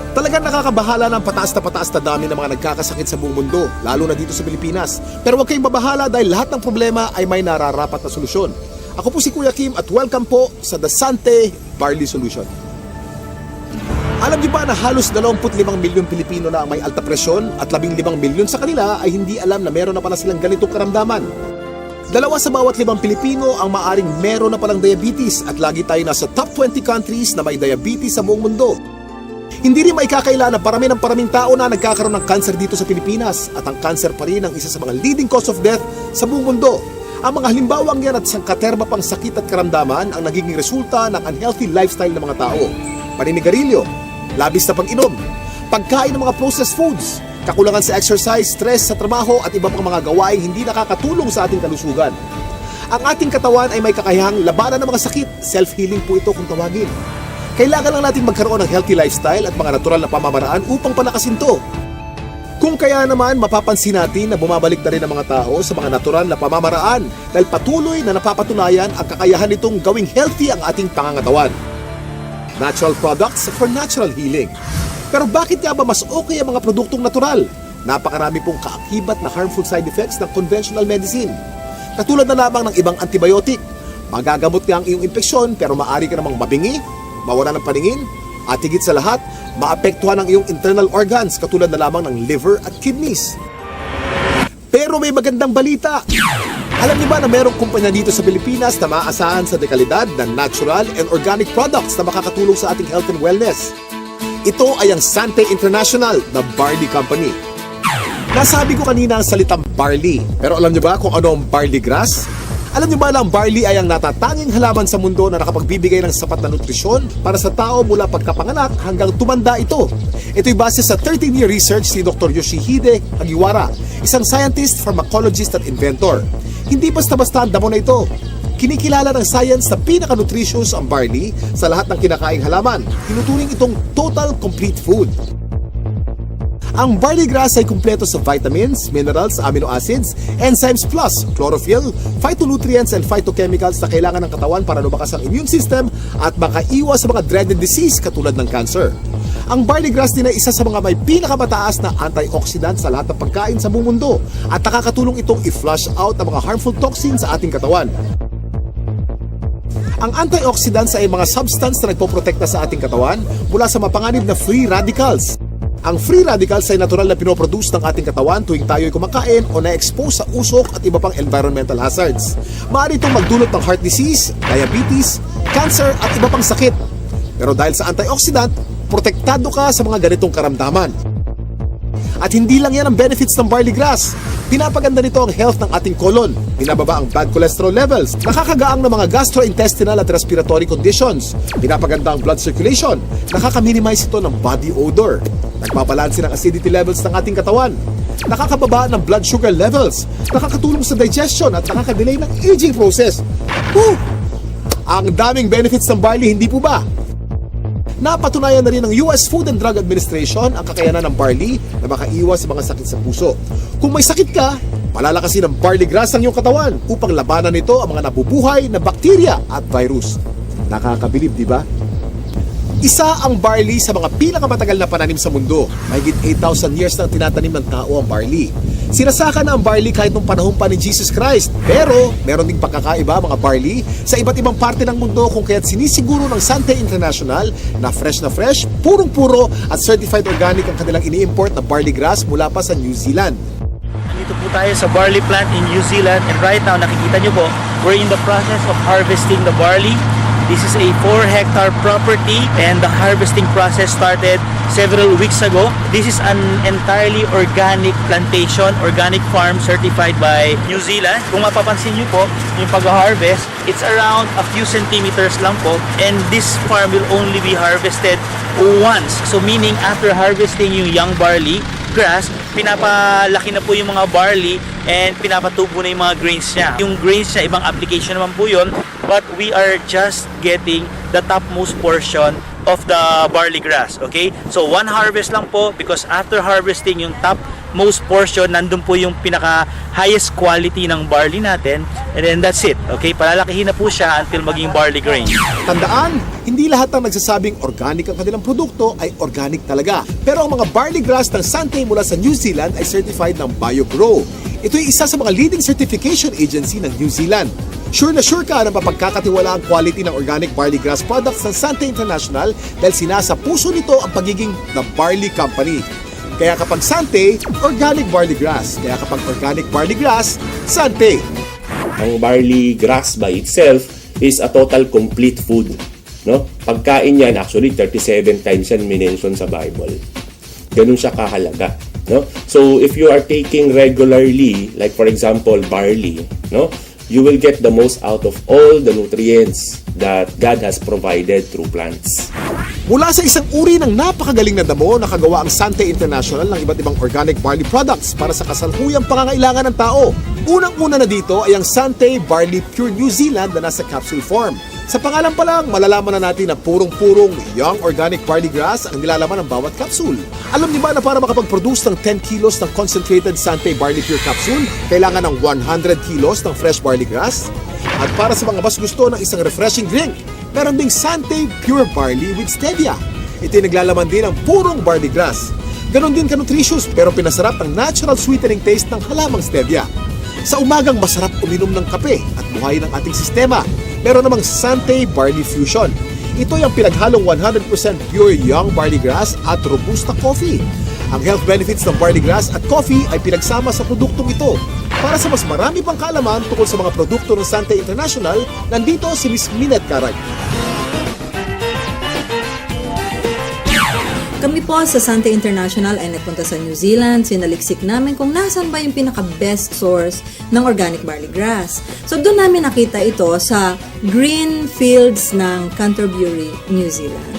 Talagang nakakabahala ng pataas na dami ng mga nagkakasakit sa buong mundo, lalo na dito sa Pilipinas. Pero huwag kayong mabahala dahil lahat ng problema ay may nararapat na solusyon. Ako po si Kuya Kim at welcome po sa The Sante Barley Solution. Alam niyo ba na halos 25 milyong Pilipino na ang may alta presyon at 15 milyon sa kanila ay hindi alam na meron na pala silang ganitong karamdaman? 2 sa bawat 5 Pilipino ang maaring meron na palang diabetes at lagi tayo nasa top 20 countries na may diabetes sa buong mundo. Hindi rin maikakaila na paraming tao na nagkakaroon ng cancer dito sa Pilipinas at ang cancer pa rin ang isa sa mga leading cause of death sa buong mundo. Ang mga halimbawang yan at sangkaterma pang sakit at karamdaman ang nagiging resulta ng unhealthy lifestyle ng mga tao. Paninigarilyo, labis na pag-inom, pagkain ng mga processed foods, kakulangan sa exercise, stress sa trabaho at iba pang mga gawaing hindi nakakatulong sa ating kalusugan. Ang ating katawan ay may kakayahang labanan ng mga sakit. Self-healing po ito kung tawagin. Kailangan lang natin magkaroon ng healthy lifestyle at mga natural na pamamaraan upang palakasin to. Kung kaya naman, mapapansin natin na bumabalik na rin ang mga tao sa mga natural na pamamaraan dahil patuloy na napapatunayan ang kakayahan nitong gawing healthy ang ating pangangatawan. Natural products for natural healing. Pero bakit nga ba mas okay ang mga produktong natural? Napakarami pong kaakibat na harmful side effects ng conventional medicine. Katulad na lamang ng ibang antibiotic. Magagamot nga ang iyong impeksyon pero maaari ka namang mabingi, mawala ng paningin, at higit sa lahat, maapektuhan ang iyong internal organs katulad na lamang ng liver at kidneys. Pero may magandang balita! Alam niyo ba na mayroong kumpanya dito sa Pilipinas na maaasahan sa dekalidad ng natural and organic products na makakatulong sa ating health and wellness? Ito ay ang Sante International, the barley company. Nasabi ko kanina ang salitang barley, pero alam niyo ba kung ano ang barley grass? Alam niyo ba na ang barley ay ang natatanging halaman sa mundo na nakapagbibigay ng sapat na nutrisyon para sa tao mula pagkapanganak hanggang tumanda ito? Ito'y base sa 13-year research ni Dr. Yoshihide Hagiwara, isang scientist, pharmacologist at inventor. Hindi basta-basta ang damo na ito. Kinikilala ng science na pinaka-nutritious ang barley sa lahat ng kinakaing halaman. Tinuturing itong total complete food. Ang barley grass ay kumpleto sa vitamins, minerals, amino acids, enzymes plus chlorophyll, phytonutrients and phytochemicals na kailangan ng katawan para lumakas ang immune system at makaiwas sa mga dreaded disease katulad ng cancer. Ang barley grass din ay isa sa mga may pinakamataas na antioxidant sa lahat ng pagkain sa buong mundo at nakakatulong itong i-flush out ang mga harmful toxins sa ating katawan. Ang antioxidants ay mga substance na nagpoprotekta sa ating katawan mula sa mapanganib na free radicals. Ang free radicals ay natural na pinoproduce ng ating katawan tuwing tayo ay kumakain o na-expose sa usok at iba pang environmental hazards. Maaari itong magdulot ng heart disease, diabetes, cancer at iba pang sakit. Pero dahil sa antioxidant, protektado ka sa mga ganitong karamdaman. At hindi lang yan ang benefits ng barley grass. Pinapaganda nito ang health ng ating colon, binababa ang bad cholesterol levels, nakakagaang ng mga gastrointestinal at respiratory conditions, pinapaganda ang blood circulation, nakaka-minimize ito ng body odor, nagbabalanse ng acidity levels ng ating katawan, nakakababa ng blood sugar levels, nakakatulong sa digestion at nakaka-delay ng aging process. Woo! Ang daming benefits ng barley, hindi po ba? Napatunayan na rin ng US Food and Drug Administration ang kakayanan ng barley na makaiwas sa mga sakit sa puso. Kung may sakit ka, palalakasin ng barley grass ang iyong katawan upang labanan nito ang mga nabubuhay na bakterya at virus. Nakakabilib, di ba? Isa ang barley sa mga pinakamatagal na pananim sa mundo. Mahigit 8,000 years na tinatanim ng tao ang barley. Sinasaka na ang barley kahit nung panahon pa ni Jesus Christ. Pero meron ding pagkakaiba mga barley sa iba't ibang parte ng mundo kung kaya't sinisiguro ng Sante International na fresh, purong-puro at certified organic ang kanilang ini-import na barley grass mula pa sa New Zealand. Dito po tayo sa barley plant in New Zealand and right now nakikita nyo po, we're in the process of harvesting the barley. This is a 4-hectare property and the harvesting process started several weeks ago. This is an entirely organic plantation, organic farm certified by New Zealand. Kung mapapansin nyo po, yung pag-harvest, it's around a few centimeters lang po and this farm will only be harvested once. So meaning after harvesting yung young barley grass, pinapalaki na po yung mga barley and pinapatubo na yung mga grains niya. Yung grains niya, ibang application naman po yun, but we are just getting the topmost portion of the barley grass. Okay? So, one harvest lang po because after harvesting, yung top most portion, nandun po yung pinaka highest quality ng barley natin, and then that's it. Okay? Palalakihin na po siya until maging barley grain. Tandaan, hindi lahat ng nagsasabing organic ang kanilang produkto ay organic talaga. Pero ang mga barley grass ng Sante mula sa New Zealand ay certified ng BioGrow. Ito ay isa sa mga leading certification agency ng New Zealand. Sure na sure ka na mapagkakatiwala ang quality ng organic barley grass products ng Sante International dahil sinasa puso nito ang pagiging The Barley Company. Kaya kapag Sante, organic barley grass. Kaya kapag organic barley grass, Sante. Ang barley grass by itself is a total complete food. No? Pagkain yan, actually 37 times yan minention sa Bible. Ganun siya kahalaga. No? So if you are taking regularly, like for example, barley, no? You will get the most out of all the nutrients that God has provided through plants. Mula sa isang uri ng napakagaling na damo, nakagawa ang Sante International ng iba't ibang organic barley products para sa kasalukuyang pangangailangan ng tao. Unang-una na dito ay ang Sante Barley Pure New Zealand na nasa capsule form. Sa pangalan pa lang, malalaman na natin na purong-purong young organic barley grass ang nilalaman ng bawat capsule. Alam niyo ba na para makapag-produce ng 10 kilos ng concentrated Sante Barley Pure capsule, kailangan ng 100 kilos ng fresh barley grass? At para sa mga mas gusto ng isang refreshing drink, meron ding Sante Pure Barley with Stevia. Ito ay naglalaman din ng purong barley grass. Ganon din ka-nutritious pero pinasarap ang natural sweetening taste ng halamang stevia. Sa umagang masarap uminom ng kape at buhayin ang ating sistema. Meron namang Sante Barley Fusion. Ito ay ang pinaghalong 100% pure young barley grass at robusta coffee. Ang health benefits ng barley grass at coffee ay pinagsama sa produktong ito. Para sa mas marami pang kaalaman tungkol sa mga produkto ng Sante International, nandito si Ms. Minette Carag. Kami po sa Sante International ay nagpunta sa New Zealand. Sinaliksik namin kung nasan ba yung pinaka-best source ng organic barley grass. So doon namin nakita ito sa green fields ng Canterbury, New Zealand.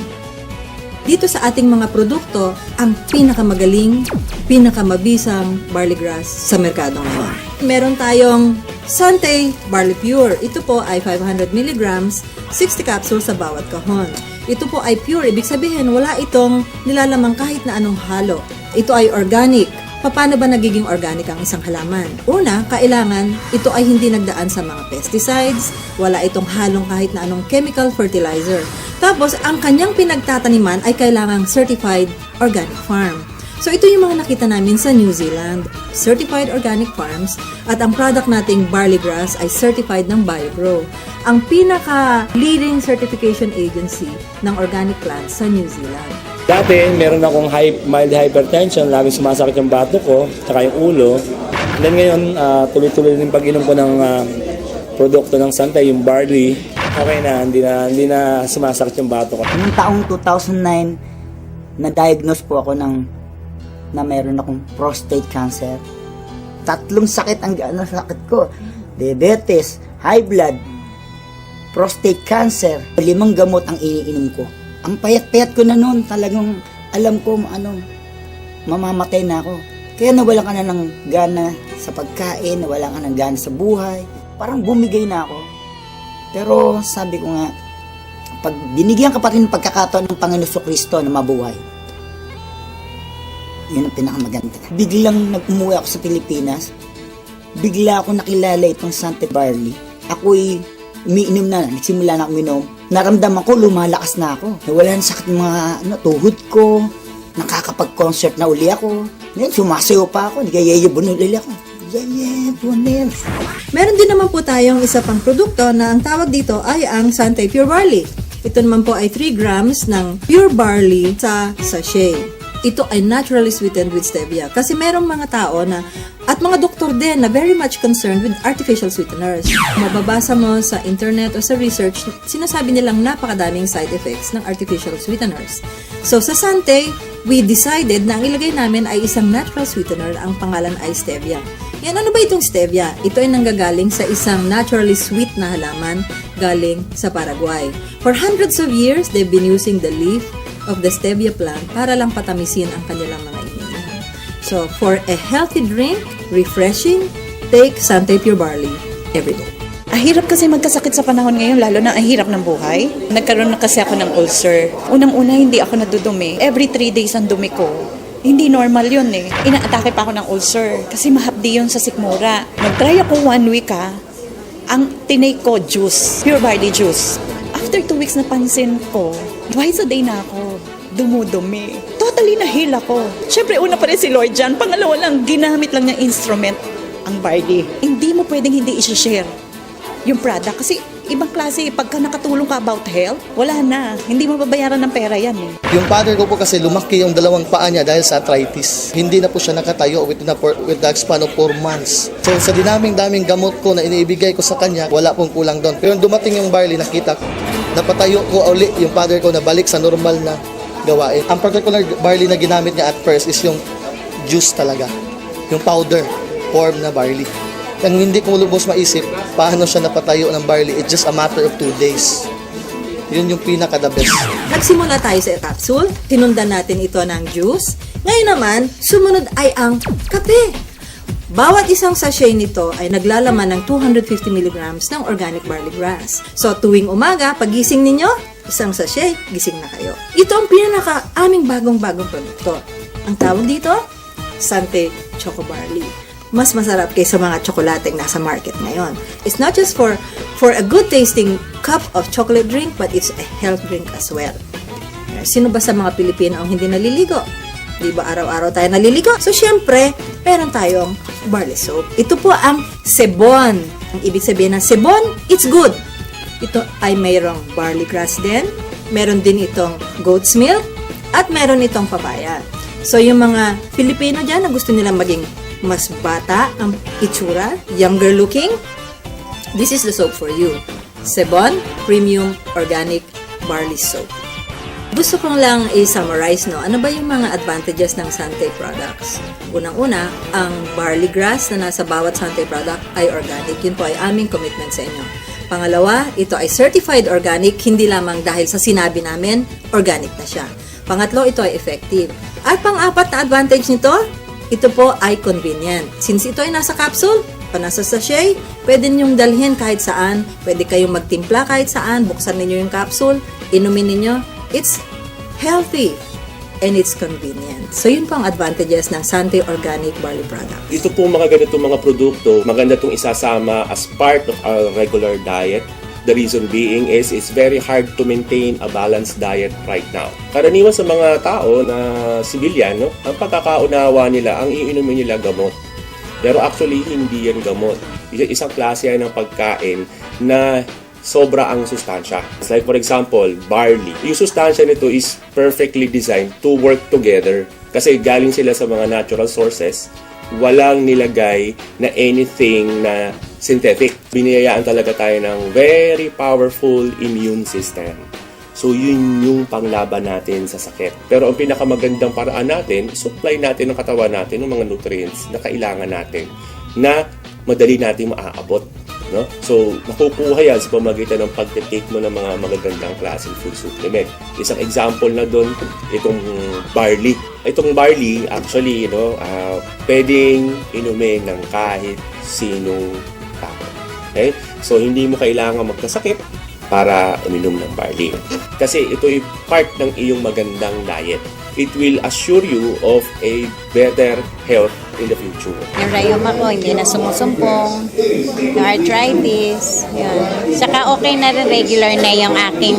Dito sa ating mga produkto, ang pinakamagaling, pinakamabisang barley grass sa merkado ngayon. Meron tayong Sante Barley Pure. Ito po ay 500 mg, 60 capsules sa bawat kahon. Ito po ay pure, ibig sabihin wala itong nilalamang kahit na anong halo. Ito ay organic. Paano ba nagiging organic ang isang halaman? Una, kailangan ito ay hindi nagdaan sa mga pesticides, wala itong halong kahit na anong chemical fertilizer. Tapos, ang kanyang pinagtataniman ay kailangang certified organic farm. So, ito yung mga nakita namin sa New Zealand, certified organic farms, at ang product nating barley grass ay certified ng BioGrow, ang pinaka-leading certification agency ng organic plants sa New Zealand. Dati, meron akong mild hypertension, laging sumasakit yung bato ko, saka yung ulo. And then ngayon, tuloy-tuloy din pag-inom ko ng produkto ng Sante, yung barley. Okay na, hindi na sumasakit yung bato ko. Noong taong 2009, na-diagnose po ako na meron akong prostate cancer. 3 sakit ang sakit ko. Diabetes, high blood, prostate cancer. 5 gamot ang iniinom ko. Ang payat-payat ko na noon, talagang alam ko mamamatay na ako. Kaya nawalan ka na ng gana sa pagkain, nawalan ka ng gana sa buhay. Parang bumigay na ako. Pero sabi ko nga, pag binigyan ka pa rin ng pagkakataon ng Panginoon Kristo na mabuhay, yun ang pinakamaganda. Biglang nag-umuwi ako sa Pilipinas. Bigla ako nakilala itong Sante Barley. Ako'y umiinom na. Nagsimula na ako uminom. Naramdaman ko, lumalakas na ako. Nawala na sakit mga tuhod ko. Nakakapag-concert na uli ako. Ngayon, sumasayo pa ako. Nagayayabon uli ako. Yayabon. Meron din naman po tayong isa pang produkto na ang tawag dito ay ang Sante Pure Barley. Ito naman po ay 3 grams ng pure barley sa sachet. Ito ay naturally sweetened with stevia. Kasi merong mga tao na, at mga doktor din na very much concerned with artificial sweeteners. Mababasa mo sa internet o sa research, sinasabi nilang napakadaming side effects ng artificial sweeteners. So sa Sante, we decided na ang ilagay namin ay isang natural sweetener, ang pangalan ay stevia. Yan, ano ba itong stevia? Ito ay nanggagaling sa isang naturally sweet na halaman galing sa Paraguay. For hundreds of years, they've been using the leaf of the stevia plant para lang patamisin ang kanilang mga iniinom. So, for a healthy drink, refreshing, take Sante Pure Barley every day. Hirap kasi magkasakit sa panahon ngayon, lalo na ang hirap ng buhay. Nagkaroon na kasi ako ng ulcer. Unang-una, hindi ako nadudumi. Every 3 days ang dumi ko. Hindi normal yun eh. Inaatake pa ako ng ulcer kasi mahapdi yun sa sikmura. Nag-try ako 1 week Ang tinake ko, juice. Pure barley juice. After 2 weeks napansin ko, twice a day na ako dumudumi. Totally na-heal ako. Siyempre, una pa rin si Lord dyan. Pangalawa lang, ginamit lang niyang instrument ang barley. Hindi mo pwedeng hindi i-share yung product kasi ibang klase, pagka nakatulong ka about health, wala na. Hindi mo babayaran ng pera yan eh. Yung father ko po kasi lumaki yung dalawang paa niya dahil sa arthritis. Hindi na po siya nakatayo with the span of 4 months. So sa daming gamot ko na iniibigay ko sa kanya, wala pong kulang doon. Pero dumating yung barley, nakita ko, napatayo ko uli yung father ko na balik sa normal na gawain. Ang particular barley na ginamit niya at first is yung juice talaga. Yung powder form na barley. Ang hindi ko lubos maisip, paano siya napatayo ng barley, it's just a matter of 2 days. Yun yung pinaka-the best. Nagsimula tayo sa capsule, tinundan natin ito ng juice. Ngayon naman, sumunod ay ang kape. Bawat isang sachet nito ay naglalaman ng 250 mg ng organic barley grass. So tuwing umaga, pagising ninyo, isang sachet, gising na kayo. Ito ang aming bagong-bagong produkto. Ang tawag dito, Sante Choco Barley. Mas masarap kaysa mga tsokolateng nasa market ngayon. It's not just for a good tasting cup of chocolate drink, but it's a health drink as well. Sino ba sa mga Pilipino ang hindi naliligo? Di ba araw-araw tayo naliligo? So syempre, meron tayong barley soap. Ito po ang sebon. Ang ibig sabihin ng sebon, it's good. Ito ay mayroong barley grass din. Meron din itong goat's milk. At meron itong papaya. So yung mga Pilipino dyan na gusto nilang maging mas bata ang itsura, younger looking, this is the soap for you. Sebon Premium Organic Barley Soap. Gusto kong lang i-summarize, no? Ano ba yung mga advantages ng Sante products? Unang-una, ang barley grass na nasa bawat Sante product ay organic. Yun po ay aming commitment sa inyo. Pangalawa, ito ay certified organic, hindi lamang dahil sa sinabi namin, organic na siya. Pangatlo, ito ay effective. At pang-apat na advantage nito, ito po ay convenient. Since ito ay nasa capsule, nasa sachet, pwede ninyong dalhin kahit saan, pwede kayong magtimpla kahit saan, buksan ninyo yung capsule, inumin ninyo. It's healthy and it's convenient. So yun po ang advantages ng Sante Organic Barley Product. Ito po mga ganitong mga produkto, maganda itong isasama as part of our regular diet. The reason being is it's very hard to maintain a balanced diet right now. Karaniwan sa mga tao na civilian, ang pagkakaunawa nila, ang iinumin nila gamot. Pero actually, hindi yan gamot. Isang klase yan ng pagkain na sobra ang sustansya. Like for example, barley. Yung sustansya nito is perfectly designed to work together. Kasi galing sila sa mga natural sources. Walang nilagay na anything na synthetic. Biniyayaan talaga tayo ng very powerful immune system. So yun yung panglaban natin sa sakit. Pero ang pinakamagandang paraan natin, supply natin ng katawan natin ng mga nutrients na kailangan natin na madali natin maaabot. No? So, makukuha yan sa pamagitan ng pag-take mo ng mga magagandang klaseng food supplement. Isang example na doon, itong barley. Itong barley, actually, pwedeng inumin ng kahit sinong tao. Okay? So, hindi mo kailangan magkasakit para uminom ng barley. Kasi ito ay part ng iyong magandang diet. It will assure you of a better health in the future. Yung rayuma ko, hindi na sumusumpong. Yung arthritis. Yun. Saka okay na rin, regular na yung aking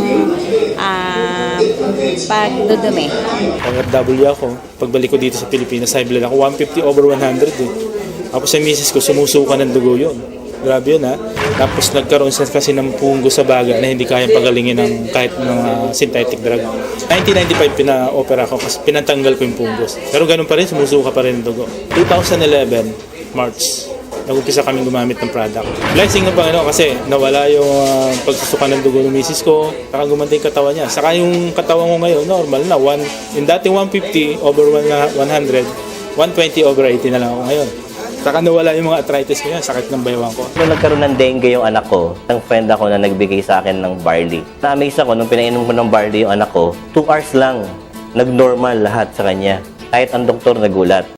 pagdudumi. OFW ako. Pagbalik ko dito sa Pilipinas, high blood ako. 150/100 eh. Ako sa misis ko, sumusuka ng dugo yun. Grabe yun ha. Tapos nagkaroon siya kasi ng punggo sa baga na hindi kayang pagalingin ng kahit ng synthetic drug. 1995 pina-opera ko kasi pinatanggal ko yung punggos. Pero ganun pa rin, sumusuka pa rin ng dugo. 2011, March, nag-umpisa kaming gumamit ng product. Blessing ng Panginoon kasi nawala yung pagsusuka ng dugo ng misis ko, saka gumanda yung katawan niya. Saka yung katawan ko ngayon, normal na. Yung dati 150/100, 120/80 na lang ako ngayon. Saka nawala yung mga arthritis ko yan, sakit ng baywang ko. Nung nagkaroon ng dengue yung anak ko, ang friend ako na nagbigay sa akin ng barley. Na-amaze ako nung pinainom ko ng barley yung anak ko, 2 hours lang, nag-normal lahat sa kanya. Kahit ang doktor nagulat.